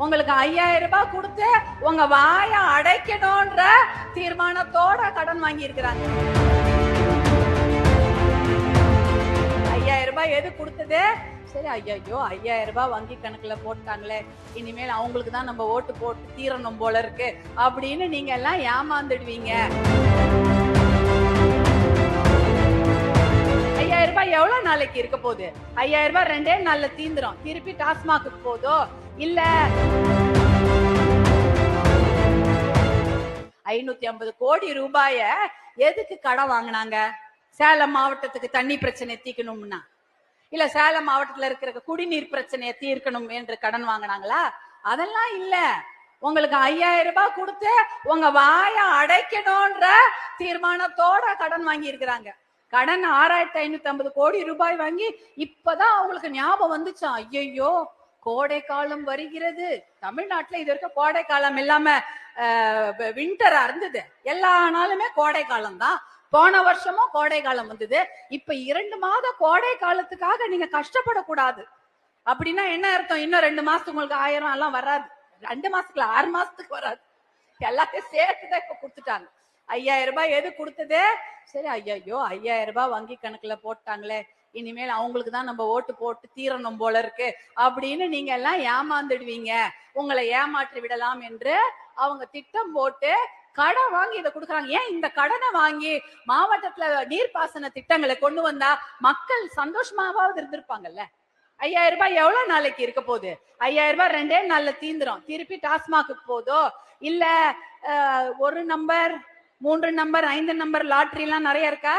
உங்களுக்கு 5000 ரூபாய் கொடுத்து உங்க வாய அடைக்கணும்ன்ற தீர்மானத்தோட கடன் வாங்கி இருக்கிறாங்க. 5000 ரூபாய் எது கொடுத்தது? சரி, ஐயோ 5000 ரூபாய் வங்கி கணக்குல போட்டாங்களே, இனிமேல் அவங்களுக்கு தான் நம்ம ஓட்டு போட்டு தீரணும் போல இருக்கு அப்படின்னு நீங்க எல்லாம் ஏமாந்துடுவீங்க. 5000 ரூபாய் எவ்வளவு நாளைக்கு இருக்க போகுது? 5000 ரூபாய் 2 நாள்ல தீந்துரும். திருப்பி டாஸ்மாக்கு போதோ இல்ல 550 கோடி ரூபாய எதுக்கு கடன் வாங்கினாங்க? சேலம் மாவட்டத்துக்கு தண்ணி பிரச்சனை தீர்க்கணும்னா, இல்ல சேலம் மாவட்டத்துல இருக்கிற குடிநீர் பிரச்சனையை தீர்க்கணும் என்று கடன் வாங்கினாங்களா? அதெல்லாம் இல்ல. உங்களுக்கு 5000 ரூபாய் கொடுத்து உங்க வாய அடைக்கணும்ன்ற தீர்மானத்தோட கடன் வாங்கி இருக்கிறாங்க. கடன் 6550 கோடி ரூபாய் வாங்கி இப்பதான் அவங்களுக்கு ஞாபகம் வந்துச்சா, ஐயோ கோடை காலம் வருகிறது. தமிழ்நாட்டுல இது வரைக்கும் கோடை காலம் இல்லாம விண்டரா இருந்தது. எல்லா நாளுமே கோடை காலம் தான். போன வருஷமும் கோடை காலம் வந்தது. இப்ப 2 மாத கோடை காலத்துக்காக நீங்க கஷ்டப்படக்கூடாது. அப்படின்னா என்ன அர்த்தம்? இன்னும் 2 மாசத்துக்கு உங்களுக்கு 1000 எல்லாம் வராது. 2 மாசத்துக்கு 6 மாசத்துக்கு வராது. எல்லாத்தையும் சேர்த்துதான் இப்ப கொடுத்துட்டாங்க. 5000 ரூபாய் எது கொடுத்தது? சரி, ஐயோ 5000 ரூபாய் வங்கி கணக்குல போட்டாங்களே, இனிமேல் அவங்களுக்கு தான் நம்ம ஓட்டு போட்டு தீரணும் போல இருக்கு அப்படின்னு நீங்க எல்லாம் ஏமாந்துடுவீங்க. உங்களை ஏமாற்றி விடலாம் என்று அவங்க திட்டம் போட்டு கடன் வாங்கி இதை கொடுக்குறாங்க. ஏன் இந்த கடனை வாங்கி மாவட்டத்துல நீர்ப்பாசன திட்டங்களை கொண்டு வந்தா மக்கள் சந்தோஷமாவது இருந்திருப்பாங்கல்ல. 5000 ரூபாய் எவ்வளவு நாளைக்கு இருக்க போகுது? 5000 ரூபாய் 2 நாள்ல தீந்துரும். திருப்பி டாஸ்மாக்கு போதோ இல்ல 1 நம்பர் 3 நம்பர் 5 நம்பர் லாட்டரி எல்லாம் நிறைய இருக்கா?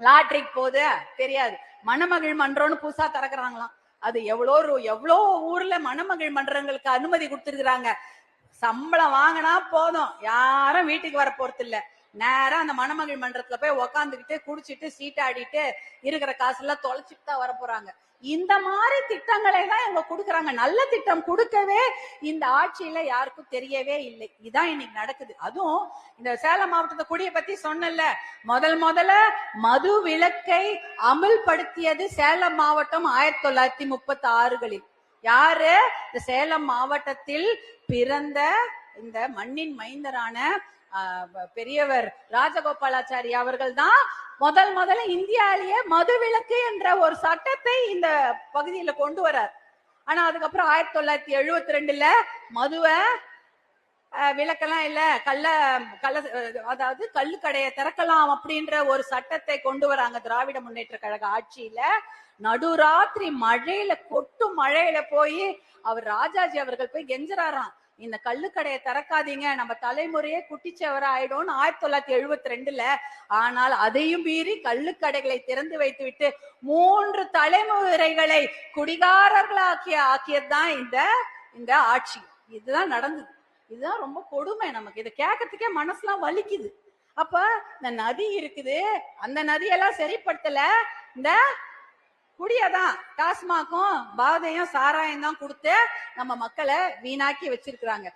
லாட்டரிக்கு போது தெரியாது. மணமகிழ் மன்றம்னு புதுசா திறக்கிறாங்களாம். அது எவ்வளோ ஊர்ல மணமகிழ் மன்றங்களுக்கு அனுமதி கொடுத்துருக்காங்க. சம்பளம் வாங்கினா போதும், யாரும் வீட்டுக்கு வர போறது இல்ல. நேரம் அந்த மணமகிழ் மன்றத்துல போய் உக்காந்துக்கிட்டு குடிச்சிட்டு சீட்டாடிட்டு இருக்கிற காசு எல்லாம் தொலைச்சிட்டு தான் வர போறாங்க. இந்த மாதிரி திட்டங்களை தான் இவங்க கொடுக்குறாங்க. நல்ல திட்டம் கொடுக்கவே இந்த ஆட்சியில யாருக்கும் தெரியவே இல்லை. இதான் இன்னைக்கு நடக்குது. அதுவும் இந்த சேலம் மாவட்டத்தை குடியை பத்தி சொன்னல, முதல்ல மது விலக்கை அமல்படுத்தியது சேலம் மாவட்டம் 1936களில். யாரு? இந்த சேலம் மாவட்டத்தில் பிறந்த இந்த மண்ணின் மைந்தரான பெரியவர் ராஜகோபாலாச்சாரி அவர்கள் தான் முதல்ல இந்தியாலேயே மது விலக்கு என்ற ஒரு சட்டத்தை இந்த பகுதியில கொண்டு வரார். ஆனா அதுக்கப்புறம் 1972ல மதுவை விலக்கெல்லாம் இல்ல, அதாவது கள்ளு கடையை திறக்கலாம் அப்படின்ற ஒரு சட்டத்தை கொண்டு வராங்க திராவிட முன்னேற்ற கழக ஆட்சியில. நடுராத்திரி மழையில கொட்டும் மழையில போய் அவர் ராஜாஜி அவர்கள் போய் கெஞ்சுறாராம், இந்த கள்ளுக்கடையை திறக்காதீங்க, நம்ம தலைமுறையே குட்டிச்சவர ஆயிடும் 1972ல. ஆனால் அதையும் மீறி கள்ளுக்கடைகளை திறந்து வைத்து விட்டு 3 தலைமுறைகளை குடிகாரர்களாக்கியதுதான் இந்த ஆட்சி. இதுதான் நடந்தது. இதுதான் ரொம்ப கொடுமை. நமக்கு இதை கேட்கறதுக்கே மனசுலாம் வலிக்குது. அப்ப இந்த நதி இருக்குது, அந்த நதியெல்லாம் சரிப்படுத்தல, இந்த குடியதான் டாஸ்மாக்கும் பாதையும் சாராயம் தான் கொடுத்து நம்ம மக்களை வீணாக்கி வச்சிருக்கிறாங்க.